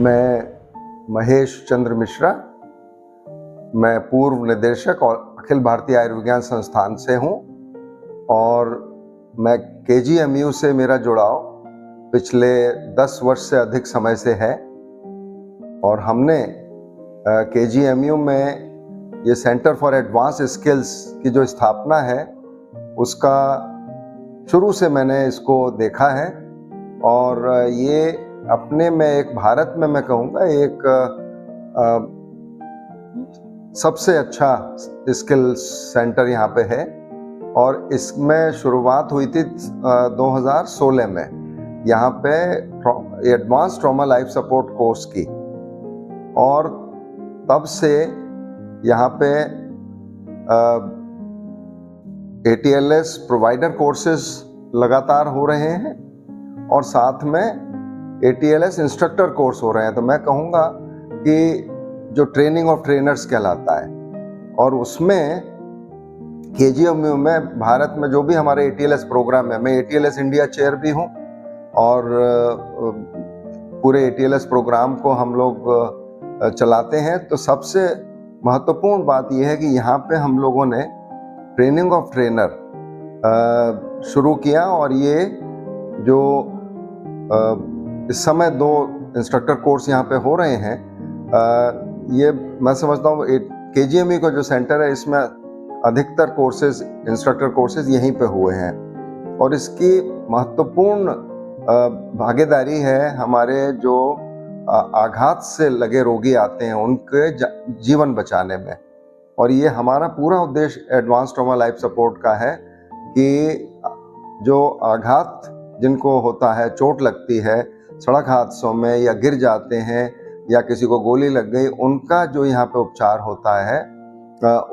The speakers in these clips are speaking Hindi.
मैं महेश चंद्र मिश्रा, मैं पूर्व निदेशक और अखिल भारतीय आयुर्विज्ञान संस्थान से हूँ और मैं KGMU से मेरा जुड़ाव पिछले 10 वर्ष से अधिक समय से है और हमने KGMU में ये सेंटर फॉर एडवांस स्किल्स की जो स्थापना है उसका शुरू से मैंने इसको देखा है और ये अपने में एक भारत में मैं कहूँगा एक सबसे अच्छा स्किल सेंटर यहाँ पे है और इसमें शुरुआत हुई थी 2016 में यहाँ पे advance trauma life support course की और तब से यहाँ पे ATLS प्रोवाइडर कोर्सेज लगातार हो रहे हैं और साथ में ATLS इंस्ट्रक्टर कोर्स हो रहे हैं। तो मैं कहूँगा कि जो ट्रेनिंग ऑफ ट्रेनर्स कहलाता है और उसमें KGMU में भारत में जो भी हमारे ATLS प्रोग्राम है, मैं ATLS इंडिया चेयर भी हूँ और पूरे ATLS प्रोग्राम को हम लोग चलाते हैं। तो सबसे महत्वपूर्ण बात यह है कि यहाँ पे हम लोगों ने ट्रेनिंग ऑफ ट्रेनर शुरू किया और ये जो इस समय 2 इंस्ट्रक्टर कोर्स यहाँ पे हो रहे हैं, ये मैं समझता हूँ KGMU का जो सेंटर है इसमें अधिकतर कोर्सेज इंस्ट्रक्टर कोर्सेज यहीं पे हुए हैं और इसकी महत्वपूर्ण भागीदारी है हमारे जो आघात से लगे रोगी आते हैं उनके जीवन बचाने में। और ये हमारा पूरा उद्देश्य एडवांस ट्रॉमा लाइफ सपोर्ट का है कि जो आघात जिनको होता है, चोट लगती है सड़क हादसों में या गिर जाते हैं या किसी को गोली लग गई, उनका जो यहाँ पे उपचार होता है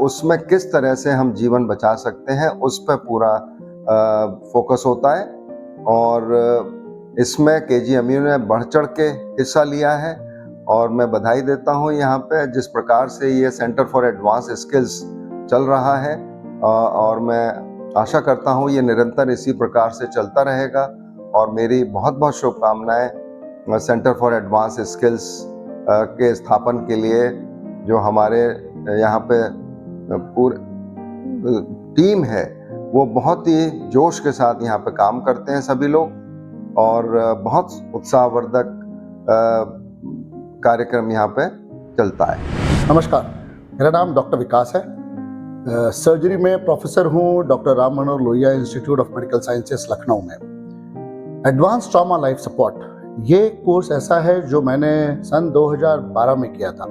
उसमें किस तरह से हम जीवन बचा सकते हैं उस पर पूरा फोकस होता है और इसमें KGMU ने बढ़ चढ़ के हिस्सा लिया है और मैं बधाई देता हूँ यहाँ पे जिस प्रकार से ये सेंटर फॉर एडवांस स्किल्स चल रहा है और मैं आशा करता हूँ ये निरंतर इसी प्रकार से चलता रहेगा और मेरी बहुत बहुत शुभकामनाएं सेंटर फॉर एडवांस स्किल्स के स्थापन के लिए। जो हमारे यहाँ पे पूरी टीम है वो बहुत ही जोश के साथ यहाँ पे काम करते हैं सभी लोग और बहुत उत्साहवर्धक कार्यक्रम यहाँ पे चलता है। नमस्कार, मेरा नाम डॉक्टर विकास है। सर्जरी में प्रोफेसर हूँ doctor Ram Manohar Lohia institute of medical sciences Lucknow में। एडवांस ट्रॉमा लाइफ सपोर्ट ये कोर्स ऐसा है जो मैंने सन 2012 में किया था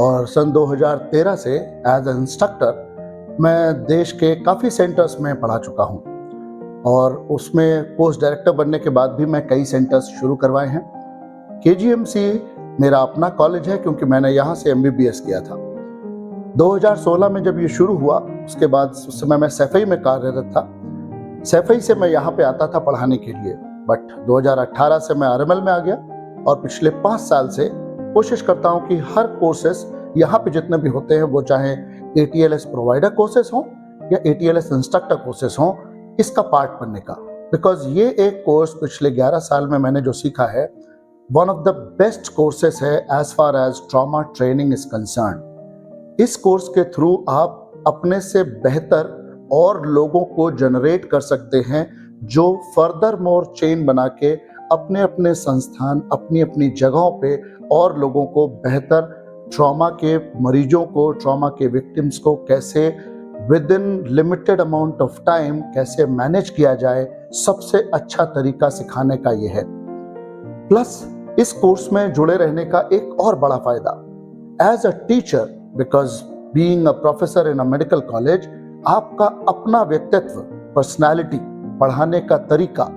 और सन 2013 से एज ए इंस्ट्रक्टर मैं देश के काफ़ी सेंटर्स में पढ़ा चुका हूँ और उसमें पोस्ट डायरेक्टर बनने के बाद भी मैं कई सेंटर्स शुरू करवाए हैं। KGMC मेरा अपना कॉलेज है क्योंकि मैंने यहाँ से MBBS किया था। 2016 में जब ये शुरू हुआ उसके बाद उस समय मैं सैफई में कार्यरत था। सैफई से मैं यहाँ पे आता था पढ़ाने के लिए, बट 2018 से मैं RML में आ गया और पिछले 5 साल से कोशिश करता हूँ कि हर कोर्सेस यहाँ पे जितने भी होते हैं वो चाहे ATLS प्रोवाइडर कोर्सेस हों या ATLS इंस्ट्रक्टर कोर्सेस हों, इसका पार्ट बनने का। बिकॉज ये एक कोर्स पिछले 11 साल में मैंने जो सीखा है one of the best courses है as far as trauma training is concern. इस कोर्स के थ्रू आप अपने से बेहतर और लोगों को जनरेट कर सकते हैं जो फर्दर मोर चेन बना के अपने अपने संस्थान अपनी अपनी जगहों पे और लोगों को बेहतर ट्रॉमा के मरीजों को, ट्रॉमा के विक्टिम्स को कैसे with in limited amount of time कैसे मैनेज किया जाए, सबसे अच्छा तरीका सिखाने का ये है। प्लस इस कोर्स में जुड़े रहने का एक और बड़ा फायदा as a teacher, because being a professor in a medical college, आपका अपना व्यक्तित्व, पर्सनैलिटी, पढ़ाने का तरीका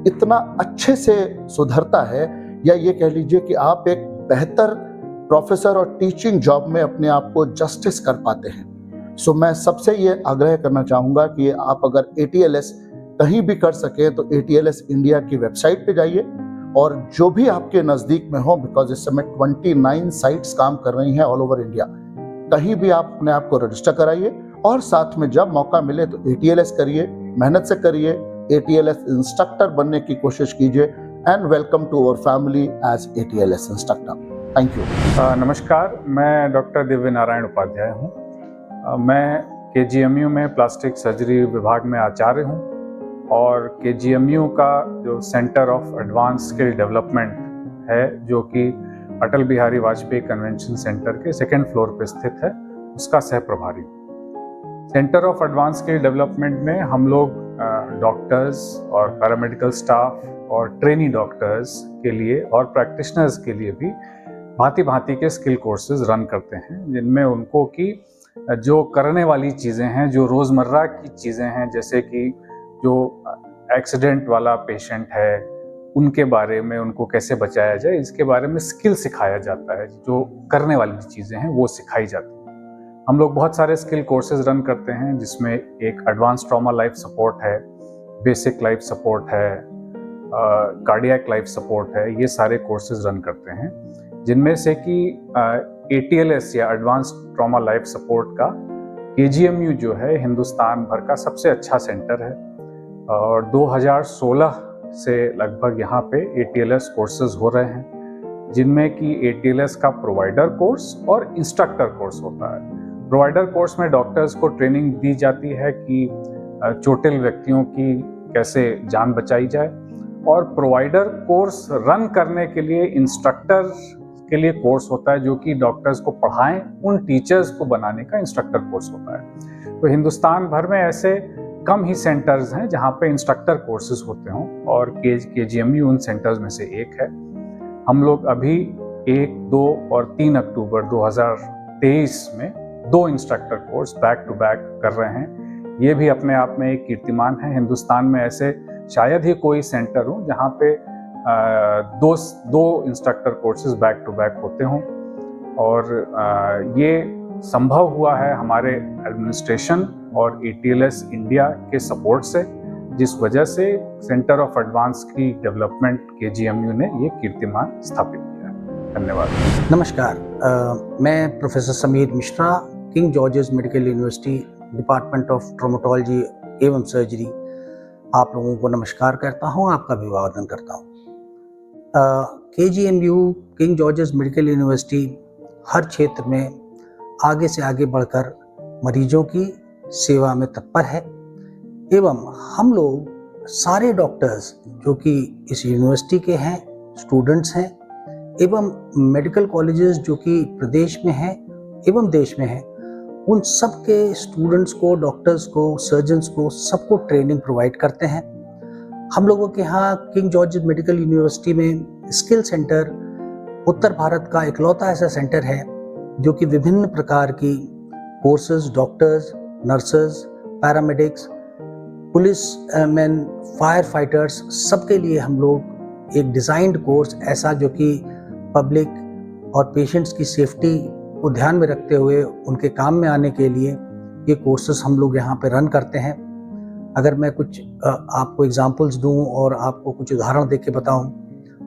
इतना अच्छे से सुधरता है या ये कह लीजिए कि आप एक बेहतर प्रोफेसर और टीचिंग जॉब में अपने आप को जस्टिस कर पाते हैं। सो मैं सबसे ये आग्रह करना चाहूँगा कि आप अगर ATLS कहीं भी कर सकें तो ATLS इंडिया की वेबसाइट पे जाइए और जो भी आपके नज़दीक में हो, बिकॉज इस समय 29 साइट्स काम कर रही हैं ऑल ओवर इंडिया, कहीं भी आप अपने आप को रजिस्टर कराइए और साथ में जब मौका मिले तो ATLS करिए, मेहनत से करिए, ATLS इंस्ट्रक्टर बनने की कोशिश कीजिए and welcome to our family as ATLS instructor. Thank you. नमस्कार, मैं डॉक्टर दिव्य नारायण उपाध्याय हूँ। मैं KGMU में प्लास्टिक सर्जरी विभाग में आचार्य हूँ और KGMU का जो centre of advance skill development है, जो कि अटल बिहारी वाजपेयी कन्वेंशन सेंटर के 2nd फ्लोर पर स्थित है, उसका सह प्रभारी हूँ। Centre of advance skill development में हम लोग डॉक्टर्स और पैरामेडिकल स्टाफ और ट्रेनी डॉक्टर्स के लिए और प्रैक्टिशनर्स के लिए भी भांति भांति के स्किल कोर्सेज रन करते हैं, जिनमें उनको की जो करने वाली चीज़ें हैं, जो रोज़मर्रा की चीज़ें हैं, जैसे कि जो एक्सीडेंट वाला पेशेंट है उनके बारे में उनको कैसे बचाया जाए, इसके बारे में स्किल सिखाया जाता है। जो करने वाली चीज़ें हैं वो सिखाई जाती हैं। हम लोग बहुत सारे स्किल कोर्सेज रन करते हैं, जिसमें एक एडवांस ट्रॉमा लाइफ सपोर्ट है, बेसिक लाइफ सपोर्ट है, कार्डियक लाइफ सपोर्ट है। ये सारे कोर्सेज रन करते हैं, जिनमें से कि ATLS या एडवांस ट्रॉमा लाइफ सपोर्ट का KGMU जो है हिंदुस्तान भर का सबसे अच्छा सेंटर है और 2016 से लगभग यहाँ पे ATLS कोर्सेज हो रहे हैं, जिनमें कि ATLS का प्रोवाइडर कोर्स और इंस्ट्रक्टर कोर्स होता है। प्रोवाइडर कोर्स में डॉक्टर्स को ट्रेनिंग दी जाती है कि चोटिल व्यक्तियों की कैसे जान बचाई जाए, और प्रोवाइडर कोर्स रन करने के लिए इंस्ट्रक्टर के लिए कोर्स होता है, जो कि डॉक्टर्स को पढ़ाएं, उन टीचर्स को बनाने का इंस्ट्रक्टर कोर्स होता है। तो हिंदुस्तान भर में ऐसे कम ही सेंटर्स हैं जहाँ पे इंस्ट्रक्टर कोर्सेज होते हों, और KGMU उन सेंटर्स में से एक है। हम लोग अभी 1, 2 और 3 अक्टूबर 2023 में 2 instructor course back to back कर रहे हैं। ये भी अपने आप में एक कीर्तिमान है। हिंदुस्तान में ऐसे शायद ही कोई सेंटर हो जहाँ पे दो instructor courses back to back होते हों, और ये संभव हुआ है हमारे एडमिनिस्ट्रेशन और ATLS इंडिया के सपोर्ट से, जिस वजह से सेंटर ऑफ एडवांस की डेवलपमेंट KGMU ने ये कीर्तिमान स्थापित किया है। धन्यवाद। नमस्कार, मैं professor Sameer Mishra, King George's Medical University, department of traumatology एवं सर्जरी, आप लोगों को नमस्कार करता हूँ, आपका अभिवादन करता हूँ। KGMU, King George's Medical University, हर क्षेत्र में आगे से आगे बढ़कर मरीजों की सेवा में तत्पर है, एवं हम लोग सारे डॉक्टर्स जो कि इस यूनिवर्सिटी के हैं, स्टूडेंट्स हैं, एवं मेडिकल कॉलेजेस जो कि प्रदेश में हैं एवं देश में हैं, उन सब के स्टूडेंट्स को, डॉक्टर्स को, सर्जन्स को, सबको ट्रेनिंग प्रोवाइड करते हैं। हम लोगों के यहाँ किंग जॉर्ज मेडिकल यूनिवर्सिटी में स्किल सेंटर उत्तर भारत का इकलौता ऐसा सेंटर है जो कि विभिन्न प्रकार की courses, doctors, nurses, paramedics, police man, fire fighters, सबके लिए हम लोग एक डिज़ाइंड कोर्स ऐसा, जो कि पब्लिक और पेशेंट्स की सेफ्टी को ध्यान में रखते हुए उनके काम में आने के लिए ये कोर्सेज हम लोग यहाँ पे रन करते हैं। अगर मैं कुछ आपको एग्जांपल्स दूं और आपको कुछ उदाहरण देके बताऊं,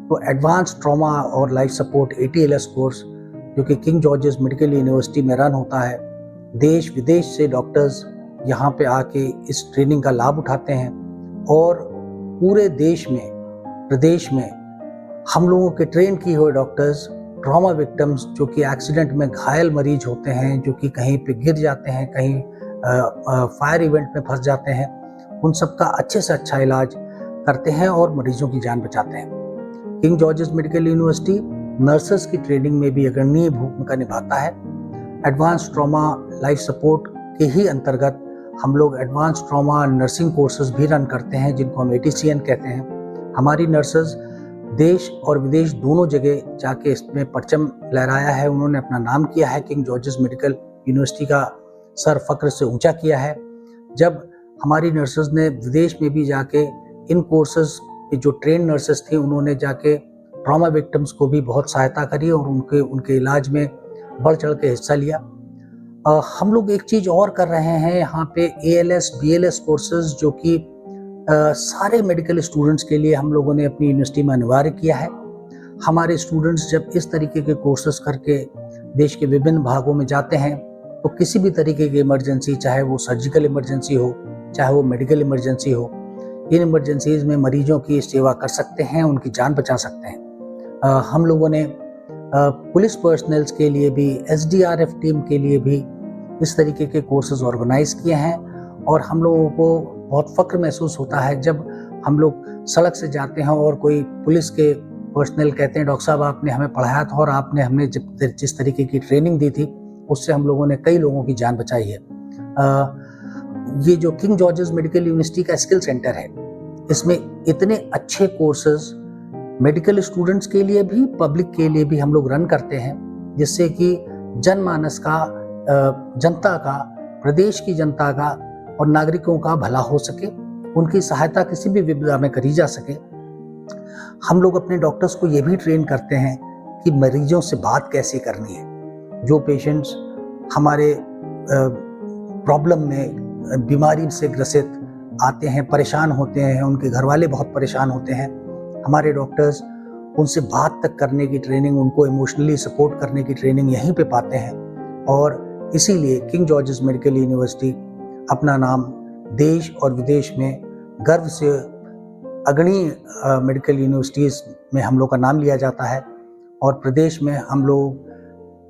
तो एडवांस ट्रॉमा और लाइफ सपोर्ट ATLS कोर्स जो कि किंग जॉर्जेस मेडिकल यूनिवर्सिटी में रन होता है, देश विदेश से डॉक्टर्स यहाँ पे आके इस ट्रेनिंग का लाभ उठाते हैं, और पूरे देश में, प्रदेश में हम लोगों के ट्रेन किए हुए डॉक्टर्स ट्रॉमा विक्टिम्स जो कि एक्सीडेंट में घायल मरीज होते हैं, जो कि कहीं पे गिर जाते हैं, कहीं फायर इवेंट में फंस जाते हैं, उन सब का अच्छे से अच्छा इलाज करते हैं और मरीजों की जान बचाते हैं। King George's Medical university nurses की ट्रेनिंग में भी अग्रणी भूमिका निभाता है। एडवांस ट्रॉमा लाइफ सपोर्ट के ही अंतर्गत हम लोग एडवांस ट्रॉमा नर्सिंग कोर्सेज भी रन करते हैं, जिनको हम ATCN कहते हैं। हमारी नर्सेज देश और विदेश दोनों जगह जाके इसमें परचम लहराया है, उन्होंने अपना नाम किया है, किंग जॉर्जेस मेडिकल यूनिवर्सिटी का सर फक्र से ऊंचा किया है। जब हमारी नर्सेज ने विदेश में भी जाके इन कोर्सेज जो ट्रेन नर्सेज थी, उन्होंने जाके ट्रॉमा विक्टिम्स को भी बहुत सहायता करी और उनके इलाज में बढ़ चढ़ के हिस्सा लिया। हम लोग एक चीज़ और कर रहे हैं यहाँ पे, ALS BLS कोर्सेज जो कि सारे मेडिकल स्टूडेंट्स के लिए हम लोगों ने अपनी यूनिवर्सिटी में अनिवार्य किया है। हमारे स्टूडेंट्स जब इस तरीके के कोर्सेज करके देश के विभिन्न भागों में जाते हैं, तो किसी भी तरीके की इमरजेंसी, चाहे वो सर्जिकल इमरजेंसी हो, चाहे वो मेडिकल इमरजेंसी हो, इन इमरजेंसीज में मरीजों की सेवा कर सकते हैं, उनकी जान बचा सकते हैं। हम लोगों ने पुलिस पर्सनल्स के लिए भी, SDRF टीम के लिए भी इस तरीके के कोर्सेज ऑर्गेनाइज किए हैं और हम लोगों को बहुत फ़ख्र महसूस होता है जब हम लोग सड़क से जाते हैं और कोई पुलिस के पर्सनल कहते हैं, डॉक्टर साहब आपने हमें पढ़ाया था और आपने हमें जिस तरीके की ट्रेनिंग दी थी उससे हम लोगों ने कई लोगों की जान बचाई है। ये जो किंग जॉर्जेस मेडिकल यूनिवर्सिटी का स्किल सेंटर है, इसमें इतने अच्छे कोर्सेज मेडिकल स्टूडेंट्स के लिए भी, पब्लिक के लिए भी हम लोग रन करते हैं, जिससे कि जनमानस का, जनता का, प्रदेश की जनता का और नागरिकों का भला हो सके, उनकी सहायता किसी भी विपदा में करी जा सके। हम लोग अपने डॉक्टर्स को ये भी ट्रेन करते हैं कि मरीजों से बात कैसे करनी है। जो पेशेंट्स हमारे प्रॉब्लम में, बीमारी से ग्रसित आते हैं, परेशान होते हैं, उनके घर वाले बहुत परेशान होते हैं, हमारे डॉक्टर्स उनसे बात तक करने की ट्रेनिंग, उनको इमोशनली सपोर्ट करने की ट्रेनिंग यहीं पे पाते हैं। और इसीलिए किंग जॉर्जेस मेडिकल यूनिवर्सिटी अपना नाम देश और विदेश में गर्व से अग्रणी मेडिकल यूनिवर्सिटीज़ में हम लोग का नाम लिया जाता है। और प्रदेश में हम लोग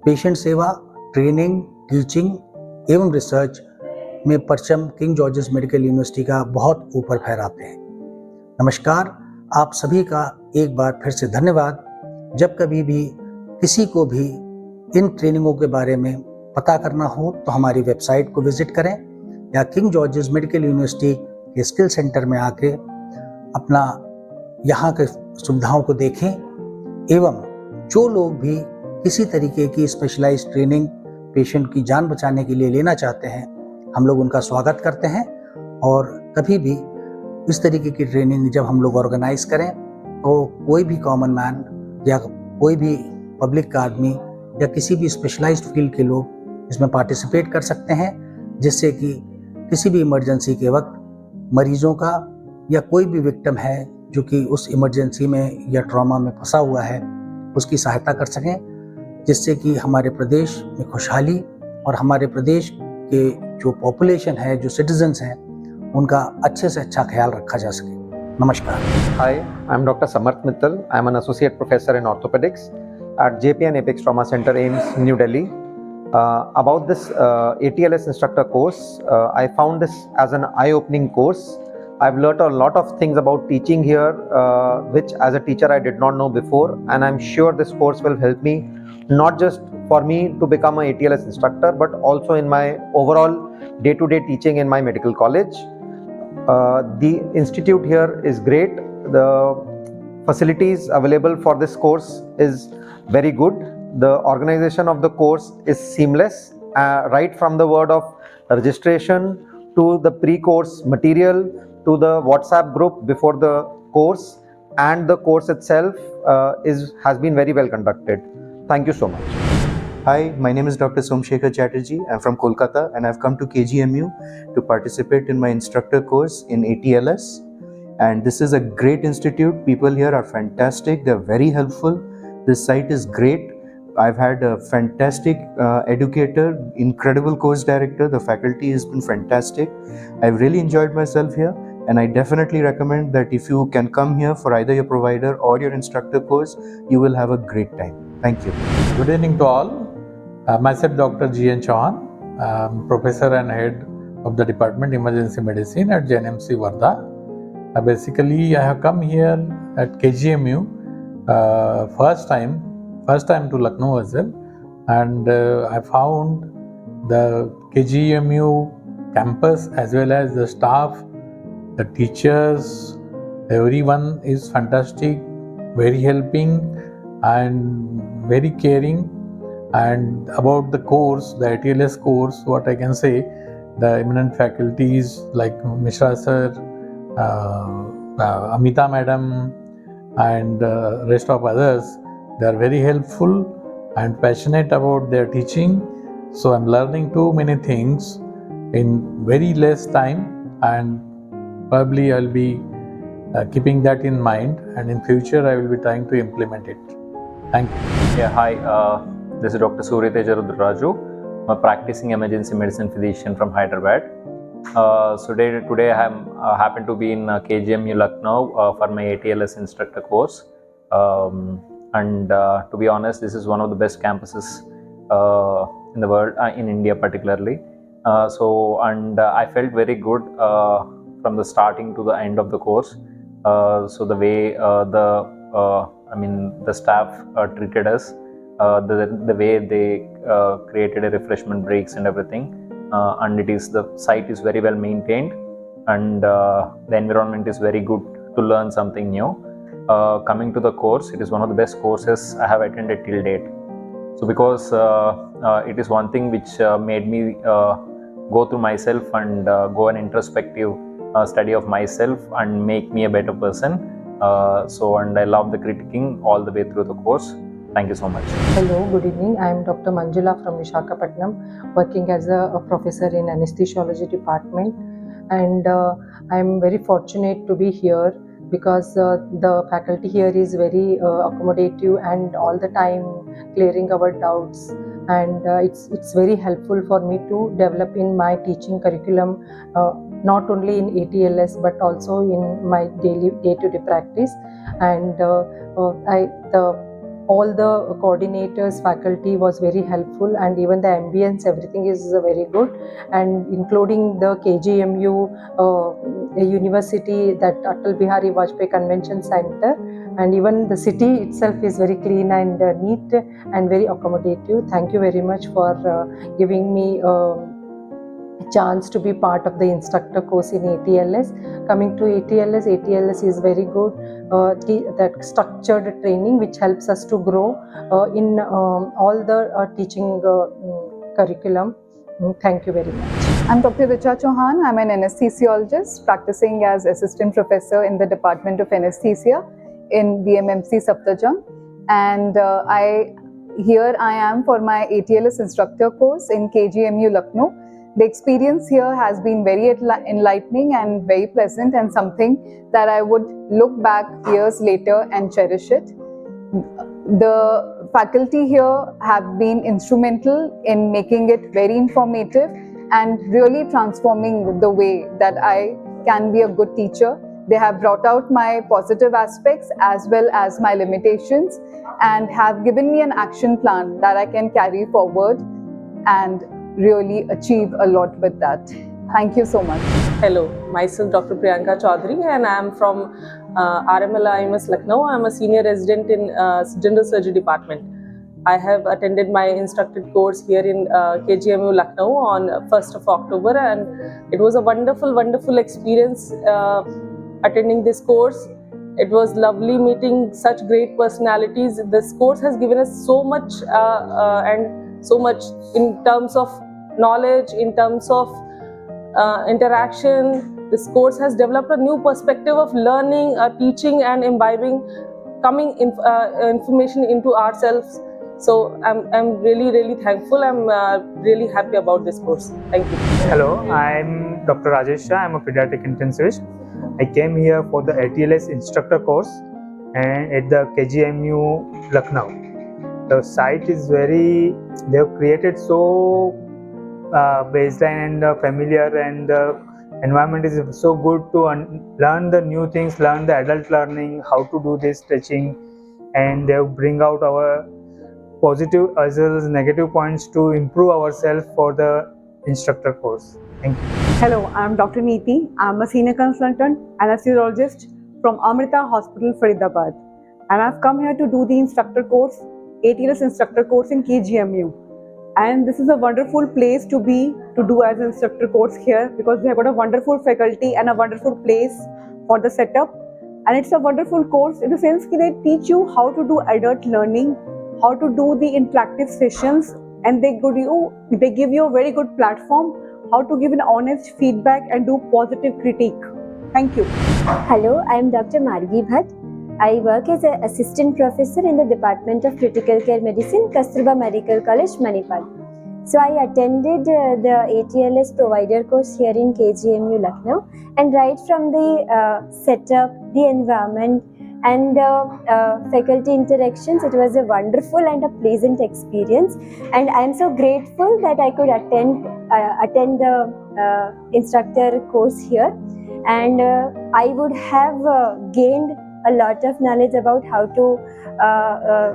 पेशेंट सेवा, ट्रेनिंग, टीचिंग एवं रिसर्च में परचम किंग जॉर्जेस मेडिकल यूनिवर्सिटी का बहुत ऊपर फहराते हैं। नमस्कार, आप सभी का एक बार फिर से धन्यवाद। जब कभी भी किसी को भी इन ट्रेनिंगों के बारे में पता करना हो तो हमारी वेबसाइट को विजिट करें या किंग जॉर्जेस मेडिकल यूनिवर्सिटी के स्किल सेंटर में आके अपना यहाँ के सुविधाओं को देखें। एवं जो लोग भी किसी तरीके की स्पेशलाइज्ड ट्रेनिंग पेशेंट की जान बचाने के लिए लेना चाहते हैं, हम लोग उनका स्वागत करते हैं। और कभी भी इस तरीके की ट्रेनिंग जब हम लोग ऑर्गेनाइज करें तो कोई भी कॉमन मैन या कोई भी पब्लिक का आदमी या किसी भी स्पेशलाइज्ड फील्ड के लोग इसमें पार्टिसिपेट कर सकते हैं, जिससे कि किसी भी इमरजेंसी के वक्त मरीजों का या कोई भी विक्टिम है जो कि उस इमरजेंसी में या ट्रॉमा में फंसा हुआ है, उसकी सहायता कर सकें, जिससे कि हमारे प्रदेश में खुशहाली और हमारे प्रदेश के जो पॉपुलेशन है, जो सिटीजन्स हैं, उनका अच्छे से अच्छा ख्याल रखा जा सके। नमस्कार। Hi, I'm Dr. Samarth Mittal. I'm an associate professor in orthopedics at JPN Apex Trauma Center, AIIMS, New Delhi. About this ATLS instructor course, I found this as an eye-opening course. I've learnt a lot of things about teaching here, which as a teacher I did not know before, and I'm sure this course will help me not just for me to become an ATLS instructor, but also in my overall day-to-day teaching in my medical college. The institute here is great. The facilities available for this course is very good. The organization of the course is seamless, right from the word of registration to the pre-course material to the WhatsApp group before the course, and the course itself has been very well conducted. Thank you so much. Hi, my name is Dr. Somshekhar Chatterjee. I'm from Kolkata and I've come to KGMU to participate in my instructor course in ATLS. And this is a great institute. People here are fantastic. They're very helpful. This site is great. I've had a fantastic educator, incredible course director. The faculty has been fantastic. I've really enjoyed myself here. And I definitely recommend that if you can come here for either your provider or your instructor course, you will have a great time. Thank you. Good evening to all. Myself Dr. G.N. Chauhan, Professor and Head of the Department Emergency Medicine at JNMC Wardha. Basically, I have come here at KGMU first time to Lucknow as well, and I found the KGMU campus as well as the staff, the teachers, everyone is fantastic, very helping and very caring. And about the course, the ATLS course, what I can say, the eminent faculties like Mishra sir, Amita madam and rest of others, they are very helpful and passionate about their teaching. So I'm learning too many things in very less time, and probably I'll be keeping that in mind, and in future I will be trying to implement it. Thank you. Yeah, hi. This is Dr. Surya Teja Rudraju. I'm a practicing emergency medicine physician from Hyderabad. So today I am happen to be in KGMU Lucknow for my ATLS instructor course, and to be honest, this is one of the best campuses in the world, in India particularly. I felt very good from the starting to the end of the course. So the way the staff treated us, the way they created a refreshment breaks and everything, and the site is very well maintained, and the environment is very good to learn something new. Coming to the course, it is one of the best courses I have attended till date. So because it is one thing which made me go through myself and go an introspective study of myself and make me a better person. And I love the critiquing all the way through the course. Thank you so much. Hello, good evening. I am Dr. Manjula from Visakhapatnam, working as a professor in anesthesiology department, and I am very fortunate to be here because the faculty here is very accommodative and all the time clearing our doubts, and it's very helpful for me to develop in my teaching curriculum, not only in ATLS but also in my daily day-to-day practice. And all the coordinators, faculty was very helpful, and even the ambience, everything is very good, and including the KGMU university, that Atal Bihari Vajpayee Convention Center, and even the city itself is very clean and neat and very accommodative. Thank you very much for giving me chance to be part of the instructor course in ATLS. Coming to ATLS is very good, that structured training which helps us to grow in all the teaching curriculum. Thank you very much. I'm Dr. Richa Chauhan. I'm an anesthesiologist practicing as assistant professor in the Department of Anesthesia in BMMC Safdarjung, and I am for my ATLS instructor course in KGMU Lucknow. The experience here has been very enlightening and very pleasant, and something that I would look back years later and cherish it. The faculty here have been instrumental in making it very informative and really transforming the way that I can be a good teacher. They have brought out my positive aspects as well as my limitations, and have given me an action plan that I can carry forward and really achieve a lot with that. Thank you so much. Hello, myself Dr. Priyanka Chaudhary, and I am from RML IMS Lucknow. I am a senior resident in General Surgery Department. I have attended my instructed course here in KGMU Lucknow on 1st of October, and it was a wonderful experience attending this course. It was lovely meeting such great personalities. This course has given us so much and so much in terms of knowledge, in terms of interaction. This course has developed a new perspective of learning, teaching and imbibing, coming information into ourselves. So I'm really thankful. I'm really happy about this course. Thank you. Hello, I'm Dr. Rajesh Shah. I'm a pediatric intensivist. I came here for the ATLS instructor course and at the KGMU Lucknow. The site is they have created so baseline and familiar, and the environment is so good to learn the new things, learn the adult learning, how to do this stretching, and they bring out our positive as well as negative points to improve ourselves for the instructor course. Thank you. Hello, I'm Dr. Neeti. I'm a senior consultant anesthesiologist from Amrita Hospital, Faridabad, and I've come here to do the instructor course, ATLS instructor course in KGMU. And this is a wonderful place to do as an instructor course here, because we have got a wonderful faculty and a wonderful place for the setup. And it's a wonderful course in the sense that they teach you how to do adult learning, how to do the interactive sessions, and they give you a very good platform how to give an honest feedback and do positive critique. Thank you. Hello, I am Dr. Margi Bhatt. I work as an assistant professor in the Department of Critical Care Medicine, Kasturba Medical College, Manipal. So I attended the ATLS provider course here in KGMU Lucknow, and right from the setup, the environment and the faculty interactions, it was a wonderful and a pleasant experience, and I am so grateful that I could attend attend the instructor course here, and I would have gained a lot of knowledge about how to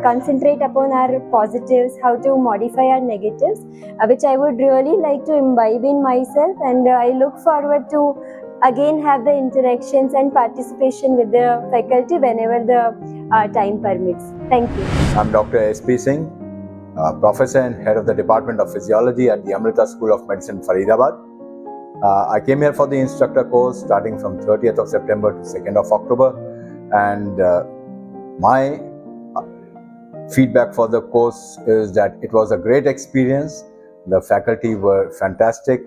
concentrate upon our positives, how to modify our negatives, which I would really like to imbibe in myself, and I look forward to again have the interactions and participation with the faculty whenever the time permits. Thank you. I'm Dr. S.P. Singh, Professor and Head of the Department of Physiology at the Amrita School of Medicine, Faridabad. I came here for the instructor course starting from 30th of September to 2nd of October, and my feedback for the course is that it was a great experience. The faculty were fantastic.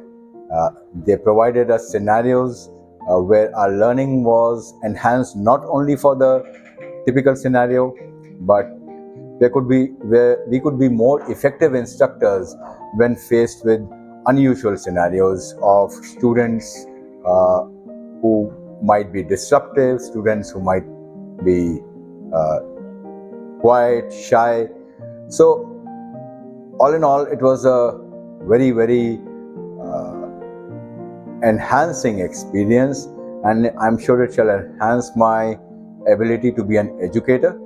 They provided us scenarios where our learning was enhanced not only for the typical scenario, but where we could be more effective instructors when faced with unusual scenarios of students who might be disruptive, students who might be quiet, shy. So all in all, it was a very, very enhancing experience, and I'm sure it shall enhance my ability to be an educator,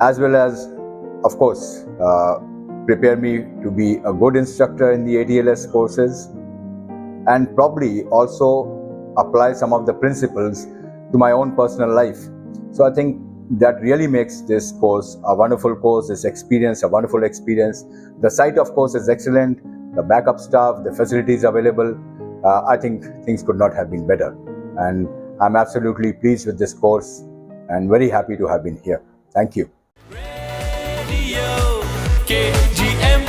as well as, of course, prepare me to be a good instructor in the ATLS courses, and probably also apply some of the principles to my own personal life. So I think that really makes this course a wonderful course, this experience a wonderful experience. The site, of course, is excellent, the backup staff, the facilities available. I think things could not have been better, and I'm absolutely pleased with this course and very happy to have been here. Thank you. KGM,